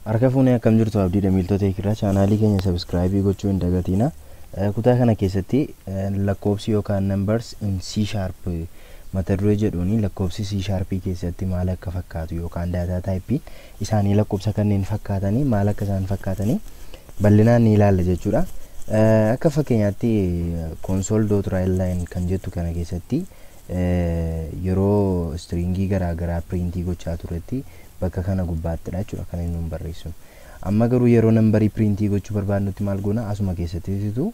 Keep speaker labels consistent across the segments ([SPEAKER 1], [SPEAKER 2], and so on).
[SPEAKER 1] Harka fuunee akkam jirtu abdiidha miiltota eekiraa chaanaalii keenya subscribe gochuu hin dagatina. Kutaa kana keessatti lakkoofsi yookaan numbers in C sharp mata duree jedhuuni lakkoofsi C sharp keessatti maal akka fakkaatu yookaan data type isaanii lakkoofsa kanneen fakkaatanii maal akka isaan fakkaatanii bal'inaan ni ilaalla jechuudha. Akka fakkeenyaatti console.writeline kan jettu kana keessatti yeroo stringii garaagaraa printii gochaa turetti bakka kana gubbaattiidha jechuudha kan inni nu barreessu. Amma garuu yeroo nambarii printii gochuu barbaadnutti maal goona asuma keessattiitu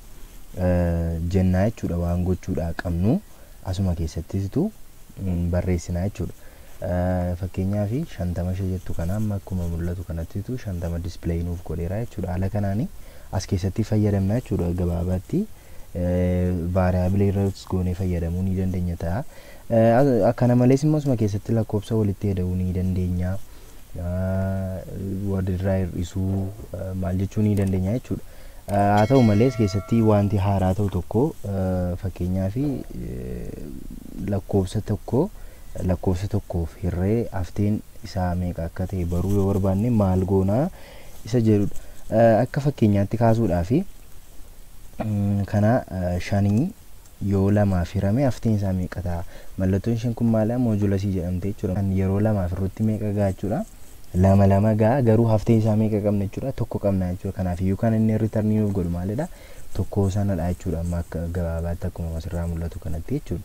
[SPEAKER 1] jennaa jechuudha waan gochuudha qabnu asuma keessattiitu barreessinaa jechuudha. Fakkeenyaaf 55 jettu kana amma akkuma mul'atu kanattiitu 50 display nuuf godheera jechuudha. Haala kanaani as keessatti fayyadamna jechuudha gabaabaatti variable errors goonee fayyadamuu ni dandeenya ta'a. Akkana malees immoo asuma keessatti lakkoofsa walitti hidhuu ni dandeenya. Walirraa hir'isuu maal jechuu ni dandeenya jechuudha. Haa ta'u malees keessatti wanti haaraa ta'u tokko fakkeenyaaf lakkoofsa tokkoof hirree hafteen isaa meeqa akka ta'e baruu yoo barbaanne maal goonaa isa jedhudha. Akka fakkeenyaatti kaasuudhaaf kana 5 yoo 2 hirame hafteen isaa meeqa ta'a? Mallattoon isheen kun maali? Modulusii jedhamte jechuudha. Kan yeroo 2 irratti meeqa ga'a jechuudha? 2 ga'a garuu hafteen isaa meeqa qabna jechuudha? 1 qabna jechuudha. Kanaaf iyyuu kan inni return nuuf godhu maalidha? 1 sanadha jechuudha. Amma akka gabaabaatti akkuma asirraa mul'atu kanatti jechuudha.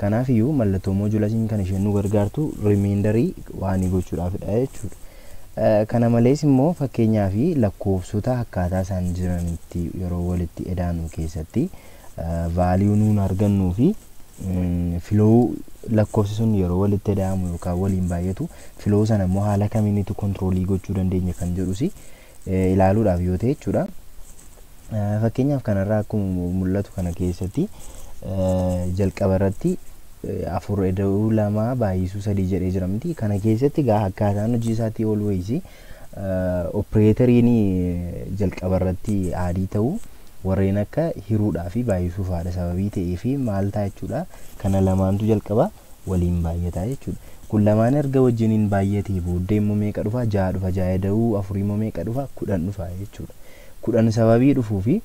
[SPEAKER 1] Kanaaf iyyuu mallattoo modulasiin kan isheen nu gargaartu reminderii waan gochuudhaafidha jechuudha. Kana malees immoo fakkeenyaaf lakkoofsota akkaataa isaan jiranitti yeroo walitti edaanu keessatti value nuun argannuu fi flow lakkoofsi sun yeroo walitti edaamu yookaan waliin baay'atu flow sana immoo haala kamiinitu controlii gochuu dandeenya kan jedhusi ilaaluudhaaf yoo ta'e jechuudha. Fakkeenyaaf kanarraa akkuma mul'atu kana keessatti jalqaba irratti 4 eda'uu 2 baay'isuu 3 jedhee jira miti. Kana keessatti gaa akkaataan hojii isaatii always operatoriin jalqaba irratti adii ta'u warreen akka hiruudhaa fi baay'isuuf haadha sababii ta'ee fi maal ta'a jechuudha. Kana lamaantu jalqaba waliin baay'ata jechuudha. Kun lamaan erga wajjiniin baay'atee booddee immoo meeqa dhufa? 6 dhufa. 6 eda'uu 4 immoo meeqa dhufa? 10 dhufa jechuudha. 10 sababii dhufuu fi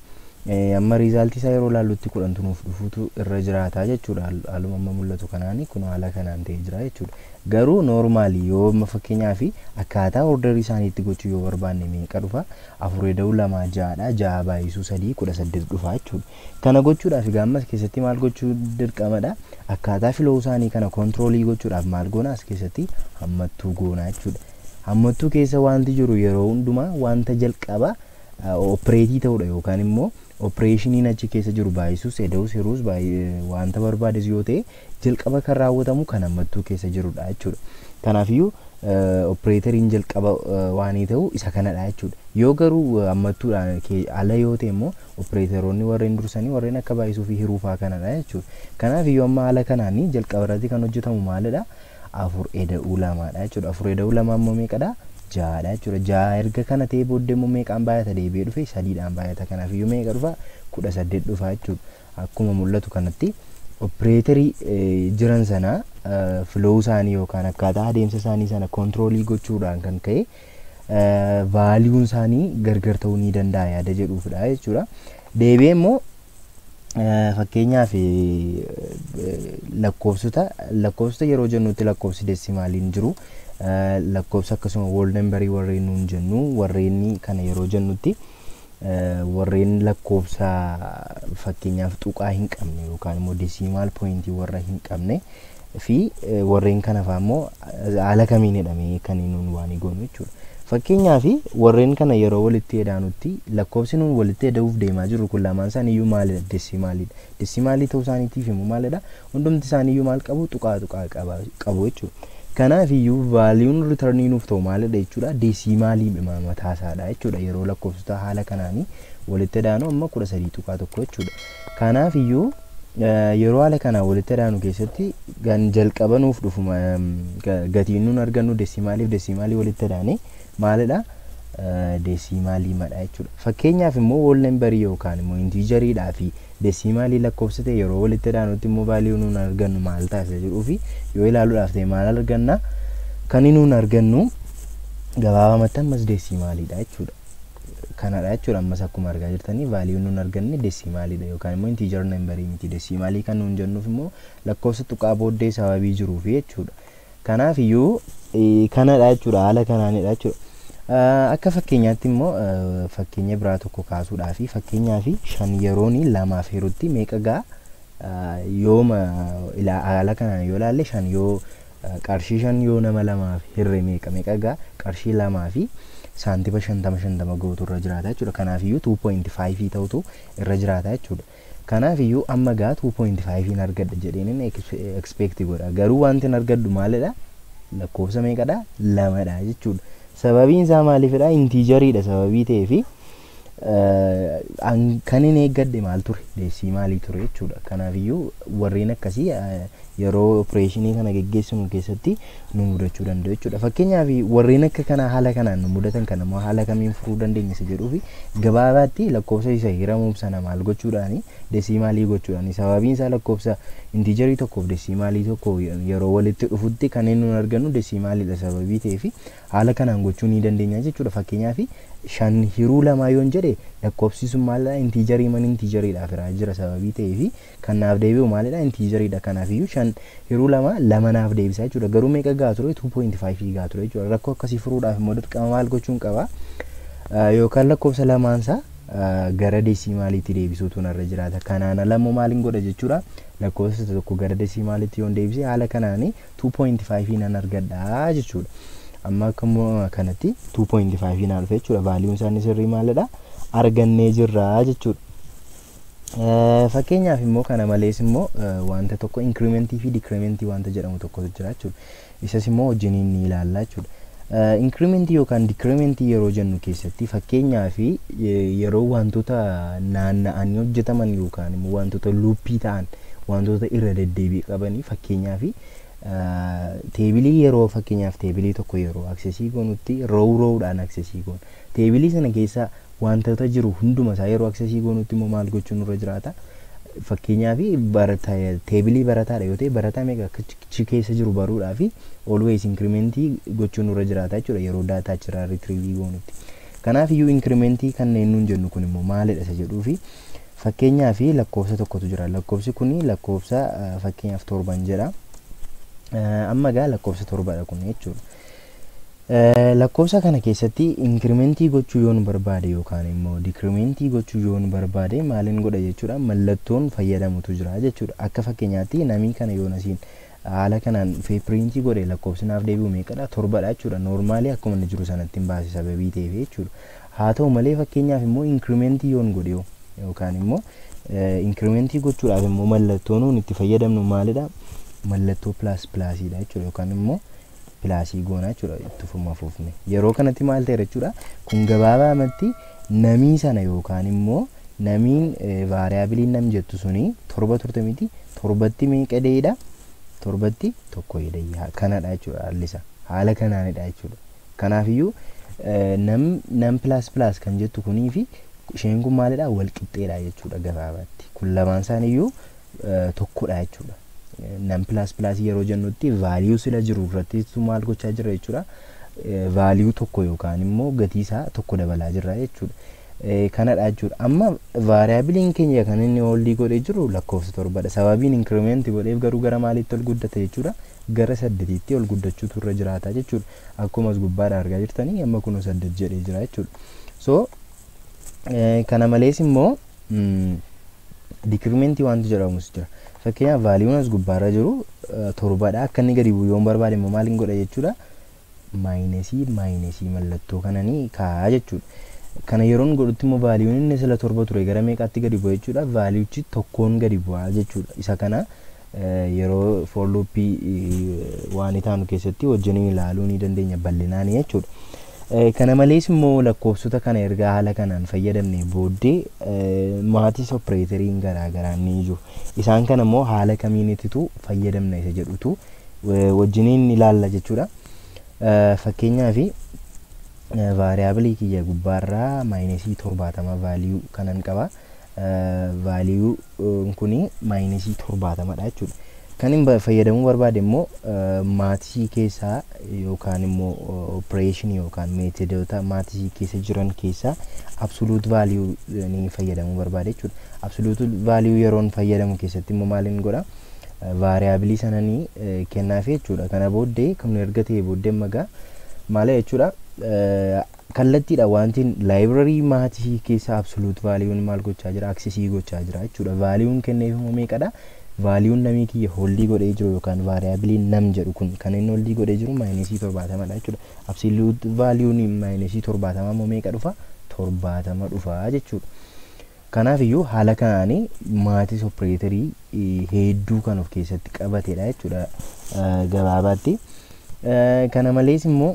[SPEAKER 1] amma riizaaltii isaa yeroo laallutti 10 nuuf dhufuutu irra jiraata jechuudha. Haaluma amma mul'atu kanaani kun haala kanaan ta'ee jira jechuudha. Garuu noormaali yoo fakkeenyaaf akkaataa orderii isaaniitti gochuu yoo barbaanne meeqa dhufa? 4 eda'uu 2 6dha. 6 baay'isuu 3 18 dhufa jechuudha. Kana gochuudhaaf gaammas keessatti maal gochuu dirqamadha? Akkaataa filoo isaanii kana kontroolii gochuudhaaf maal goona as keessatti hammattuu goona jechuudha. Hammattuu keessa wanti jiru yeroo hundumaa wanta jalqaba opereetii ta'udha yookaan immoo opereeshiniin achi keessa jiru baay'isuus eda'uus hiruus wanta barbaades yoo ta'e jalqaba kan raawwatamu kan hammattuu keessa jirudha jechuudha. Kanaafiyyuu opereeteriin jalqaba waan ta'u isa kanadha jechuudha. Yoo garuu hammattuudhaan ala yoo ta'e immoo opereeteroonni warreen dursanii warreen akka baay'isuu fi hiruufaa kanadha jechuudha. Kanaafiyyuu amma haala kanaanii jalqaba irratti kan hojjetamu maalidha? 4 eda'uu 2dha jechuudha. 4 eda'uu 2 immoo meeqadha? 6dha jechuudha. 6 erga kana ta'e booddee immoo meeqaan baay'ata deebi'ee dhufe 3dhaan baay'ata. Kanaaf iyyuu meeqa dhufa? 18 dhufa jechuudha. Akkuma mul'atu kanatti opereeterii jiran sana flow isaanii yookaan akkaataa adeemsa isaanii sana kontroolii gochuudhaan kan ka'e vaaliyuun isaanii gargar ta'uu ni danda'a yaada jedhuufidha jechuudha. Deebi'ee immoo fakkeenyaaf lakkoofsota yeroo jennutti lakkoofsi desimaaliin jiru. Lakkoofsa akkasuma whole numberii warreen nuun jennu warreen kana yeroo jennutti warreen lakkoofsa fakkeenyaaf tuqaa hin qabne yookaan immoo decimal pointii warra hin qabne fi warreen kanaaf ammoo haala kamiin jedhamee kan nuun waan goonu jechuudha. Fakkeenyaaf warreen kana yeroo walitti edaanutti lakkoofsi nuun walitti eda'uuf deemaa jiru kun lamaan isaaniiyyuu maalidha? Desimaalidha. Desimaalii ta'uu isaaniitiif immoo maalidha? Hundumti isaaniiyyuu maal qabu? Tuqaa qabu jechuudha. Kanaaf iyyuu vaaliyuun ritarnii nuuf ta'u maalidha jechuudha? Desimaalii mataa isaadha jechuudha. Yeroo lakkoofsota haala kanaanii walitti edaanu amma 13 tuqaa tokko jechuudha. Kanaaf iyyuu yeroo haala kanaa walitti edaanu keessatti gan jalqaba nuuf dhufu gatiin nuun argannu desimaalii walitti edaane maalidha? Desimaalii madha jechuudha. Fakkeenyaaf immoo whole numberii yookaan immoo intiijeriidhaa fi desimaalii lakkoofsa ta'e yeroo walitti edaanutti immoo vaaliyuu nuun argannu maal taasisa jedhuu fi yoo ilaaluudhaaf ta'e maal arganna? Kan nuun argannu gabaabamatti ammas deesimaaliidha jechuudha. Kanadha jechuudha. Ammas akkuma argaa jirtanii vaaliyuun nuun arganne deesimaaliidha yookaan immoo integer numberii miti. Deesimaalii kan nuun jennuuf immoo lakkoofsa tuqaa booddee sababii jiruuf jechuudha. Kanaaf iyyuu kanadha jechuudha. Haala kanaanidha jechuudha. Akka fakkeenyaatti immoo fakkeenya biraa tokko kaasuudhaa fi fakkeenyaa fi 5 yeroon 2 heerutti meeqa gaa yooma haala kanaan yoo ilaalle 5 yoo qarshii 5 yoo nama 2 hirre meeqa gaa qarshii 2 fi saantima 50 gootu irra jiraata jechuudha. Kanaaf iyyuu 2.5 ta'utu irra jiraata jechuudha. Kanaaf iyyuu amma gaa 2.5 argadha jedheen expect godha. Garuu wanti argadhu maalidha? Lakkoofsa meeqadha? 2dha jechuudha. Sababiin isaa maaliifidha? Intiijeriidha sababii ta'eefi kan inni eeggadhe maal ture? Deesimaalii ture jechuudha. Kanaaf iyyuu warreen akkasii yeroo opereeshinii kana geggeessinu keessatti nu mudachuu danda'u jechuudha. Fakkeenyaaf warreen akka kana haala kanaan nu mudatan kana immoo haala kamiin furuu dandeenya isa jedhuufi gabaabaatti lakkoofsa isa hiramuuf sana maal gochuudhaani deesimaalii gochuudhaani. Sababiin isaa lakkoofsa intiijerii tokkoof deesimaalii tokko yeroo walitti dhufutti kan inni nu argannu deesimaaliidha sababii ta'eefi haala kanaan gochuu ni dandeenya jechuudha. Fakkeenyaaf 5 hiruu 2 yoon jedhe lakkoofsi sun maalidha? Intiijerii man intiijeriidhaaf irraa jira sababii ta'eefi kan naaf deebi'u maalidha? Intiijeriidha. Kanaaf iyyuu 5 hiruu 2 naaf deebisa jechuudha. Garuu meeqa gaa ture? 2.5 gaa ture jechuudha. Rakkoo akkasii furuudhaaf immoo dirqama maal gochuun qaba? Yookaan lakkoofsa lamaansaa gara deesimaaliitti deebisuutu narra jiraata. Kanaan alammoo maaliin godha jechuudha? Lakkoofsa tokko gara deesimaaliitti yoon deebise haala kanaanii 2.5 nan argadha jechuudha. Amma akkuma kanatti 2.5 naan dhufe jechuudha. Vaaliyuun isaanii sirrii maalidha? Argannee jirra jechuudha. Fakkeenyaaf immoo kana malees immoo wanta tokko incrementii fi decrementii wanta jedhamu tokkotu jira jechuudha. Isas immoo wajjiniin ni ilaalla jechuudha. Incrementii yookaan decrementii yeroo jennu keessatti fakkeenyaaf yeroo wantoota naanna'anii hojjetaman yookaan immoo wantoota luuppii ta'an wantoota irra deddeebii qabanii fakkeenyaaf teebilii yeroo fakkeenyaaf teebilii tokko yeroo aksesii goonutti roowuudhaan aksesii goon teebilii sana keessa wantoota jiru hunduma isaa yeroo aksesii goonutti immoo maal gochuun irra jiraata? Fakkeenyaaf teebilii barataadha yoo ta'e barataa meeqa akka keessa jiru baruudhaaf always incrementii gochuun irra jiraata jechuudha yeroo daataa achirraa retriivii goonutti. Kanaaf iyyuu incrementii kanneen nuun jennu kun immoo maalidha isa jedhuufi fakkeenyaaf lakkoofsa tokkotu jira. Lakkoofsi kun lakkoofsa fakkeenyaaf 7 jedha. Amma gaa lakkoofsa 7dha kun jechuudha. Lakkoofsa kana keessatti incrementii gochuu yoon barbaade yookaan immoo decrementii gochuu yoon barbaade maaliin godha jechuudha? Mallattoon fayyadamutu jira jechuudha. Akka fakkeenyaatti namni kana yoon asiin haala kanaan printii godhe lakkoofsinaaf deebi'u meeqadha? 7dha jechuudha. Normaalii akkuma inni jiru sanatti hin baase sababii ta'eef jechuudha. Haa ta'u malee fakkeenyaaf immoo incrementii yoon godhe yookaan immoo incrementii gochuudhaaf immoo mallattoon nuti itti fayyadamnu maalidha? Mallattoo pilaasiidha jechuudha yookaan immoo pilaasii goonaa jechuudha itti fuufne. Yeroo kanatti maal ta'e jechuudha? Kun gabaabamatti namii sana yookaan immoo namiin vaariyaabiliin nam jettu suni 7 turte miti 7tti meeqa deedha? 7tti tokko jedha. Kanadha jechuudha haallisaa. Haala kanaanidha jechuudha. Kanaaf iyyuu nam pilaas kan jettu kunii fi isheen kun maalidha? Wal qixxeedha jechuudha gabaabatti. Kun lamaan isaaniiyyuu tokkodha jechuudha. Nam pilaas yeroo jennutti vaaliyuu sila jiru irratti maal gochaa jirra jechuudha? Vaaliyuu tokko yookaan immoo gatii isaa tokko dabalaa jirra jechuudha. Kanadha jechuudha. Amma vaariyaabiliin keenya kan inni holdii godhee jiru lakkoofsa 7dha. Sababiin incrementii godheef garuu gara maaliitti ol guddata jechuudha? Gara 8tti ol guddachuutu irra jiraata jechuudha. Akkuma as gubbaadha argaa jirtanii amma kun 8 jedhee jira jechuudha. So kana malees immoo decrementii wanti jedhamus jira. Fakkeenyaaf vaaliyuun as gubbaarra jiru 7dha. Akka inni gadi bu'u yoon barbaade immoo maaliin godha jechuudha? Maayinesii mallattoo kananii kaa'a jechuudha. Kana yeroon godhutti immoo vaaliyuun inni sila 7 ture gara meeqaatti gadi bu'a jechuudha? Vaaliyuchi tokkoon gadi bu'a jechuudha. Isa kana yeroo for loopii waan itaanu keessatti wajjiniin ilaaluu ni dandeenya bal'inaan jechuudha. Kana malees immoo lakkoofsota kana ergaa haala kanaan fayyadamne booddee maatis opereeteriin garaagaraa ni jiru. Isaan kana immoo haala kamiinittitu fayyadamna isa jedhutu wajjiniin ilaalla jechuudha. Fakkeenyaaf vaariyaabilii kiyya gubbaarraa maayinesii 70 vaaliyuu kanan qaba. Vaaliyuu kuni maayinesii 70dha jechuudha. kan hin fayyadamuu barbaade immoo maatii keessaa yookaan immoo operation yookaan meetodoota maatii keessa jiran keessaa absolute value ni fayyadamuu barbaade jechuudha. Absolute value yeroon fayyadamu keessatti immoo maaliin godha variable sananii kennaaf jechuudha. Kana booddee kan erga ta'e booddee magaa maal jechuudha kallattiidha wanti library maatii keessa absolute value maal gochaa jira access gochaa jira jechuudha. Value kenneef immoo meeqadha? Value namni kiyya holdii godhee jiru yookaan variable nam jedhu kun kan inni holdii godhee jiru -70 dha jechuudha. Absolute value ni -70 immoo meeqa dhufa? 70 dhufa jechuudha. Kanaaf iyyuu haala kanaanii maatii operatorii hedduu kan of keessatti qabatedha jechuudha gabaabaatti. Kana malees immoo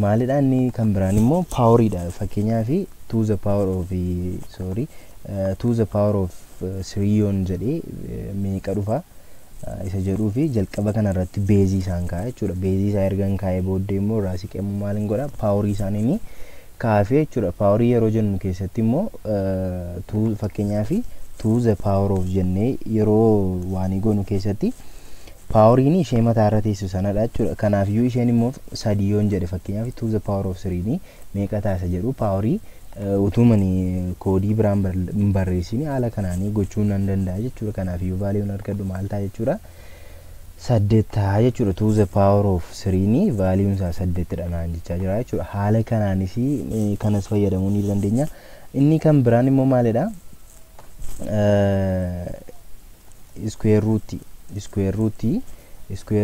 [SPEAKER 1] maalidha inni kan biraan immoo poweridha. Fakkeenyaaf to the power of to the power of 3 on jedhee meeqa dhufa isa jedhuu fi jalqaba kana irratti beezii isaan kaa'e jechuudha. Beezii isaa ergan kaa'ee booddee immoo raasii qemmu maaliin godha powerii isaanii kaafee jechuudha. Powerii yeroo jennu keessatti immoo fakkeenyaaf to the power of jennee yeroo waan goonu keessatti poweriin ishee mataa irra teessu sanadha jechuudha. Kanaaf iyyuu isheen immoo 3 yoon jedhe fakkeenyaaf to the power of 3 meeqa taasa jedhu powerii utumani koodii biraan barreessini haala kanaanii gochuu nan danda'a jechuudha. Kanaaf iyyuu vaaliyoon argadhu maal ta'a jechuudha 8 ta'a jechuudha. To the power of 3 vaaliyoon isaa 8 dha naan jechaa jira jechuudha. Haala kanaanis kanas fayyadamuu ni dandeenya. Inni kan biraan immoo maalidha square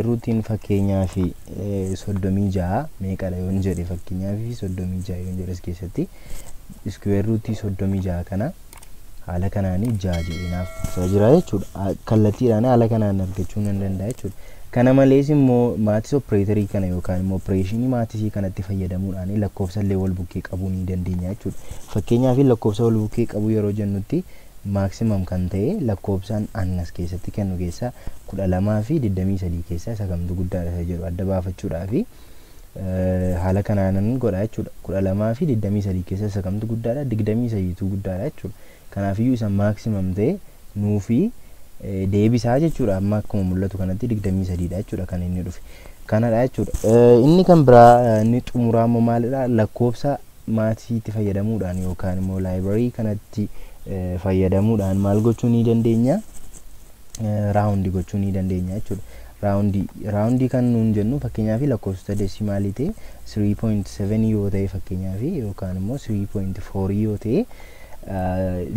[SPEAKER 1] rootiin fakkeenyaaf 36 meeqadha yoon jedhe fakkeenyaaf 36 yoon jedhe keessatti square root 36 kana haala kanaanii 6 jedhinaaf jira jechuudha. Kallattiidhaan haala kanaan argachuu nan danda'a jechuudha. Kana malees immoo maatii operatorii kana yookaan immoo operation maatii kanatti fayyadamuudhaan lakkoofsa illee wal bukkee qabuu ni dandeenya jechuudha. Fakkeenyaaf lakkoofsa wal bukkee qabu yeroo jennutti maximum kan ta'e lakkoofsaan annas keessatti kennu keessaa 12 fi 23 keessaa isa kamtu guddaadha jedhu adda baafachuudhaaf haala kanaanan godha jechuudha. 12 fi 23 keessaa isa kamtu guddaadha? 23 tu guddaadha jechuudha. Kanaaf iyyuu isa maximum ta'e nuufi deebisaa jechuudha. Amma akkuma mul'atu kanatti 23 dha jechuudha kan inni dhufe. Kanadha jechuudha. Inni kan biraa inni xumuraa immoo maalidha? Lakkoofsa maatiitti fayyadamuudhaan yookaan immoo library kanatti fayyadamuudhaan maal gochuu ni dandeenya? Raawundi gochuu ni dandeenya jechuudha. Raawundi kan nuun jennu fakkeenyaaf lakkoofsa desimaalii ta'e 3.7 yoo ta'e fakkeenyaaf yookaan immoo 3.4 yoo ta'e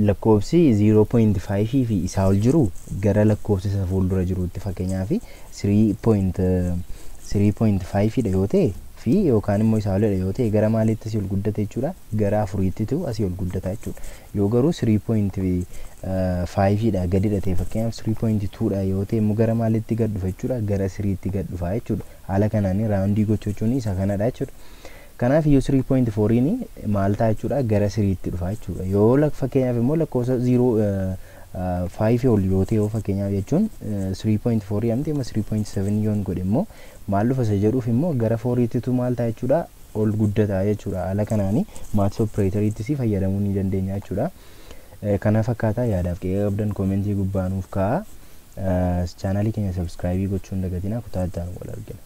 [SPEAKER 1] lakkoofsi 0.5 fi isaa ol jiru gara lakkoofsa isa fuuldura jirutti fakkeenyaaf 3.5 dha yoo ta'e fi yookaan immoo isaa oldha yoo ta'e gara maaliitti asii ol guddata jechuudha? Gara 4tti asii ol guddata jechuudha. Yoo garuu 3.5 dha gadidha ta'e fakkeenyaaf 3.2 dha yoo ta'e immoo gara maaliitti gad dhufa jechuudha? Gara 3tti gad dhufa jechuudha. Haala kanaan raawundii gochuun isa kanadha jechuudha. Kanaaf iyyuu 3.4 maal ta'a jechuudha? Gara 3tti dhufa jechuudha. Yoo fakkeenyaaf immoo lakkoofsa 5 ol yoo ta'e fakkeenyaaf jechuun 3.4 amte 3.7 yoon godhe immoo maal dhufa isa jedhuuf immoo gara 4tti tu maal ta'a jechuudha? Ol guddata jechuudha. Haala kanaanii maatii opereetoriitti fayyadamuu ni dandeenya jechuudha. Kana fakkaataa yaadaaf qe'ee qabdan koomentii gubbaa nuuf kaa'a. Chaanalii keenya subscribe gochuun dagatinaa kutaa addaan wal argina.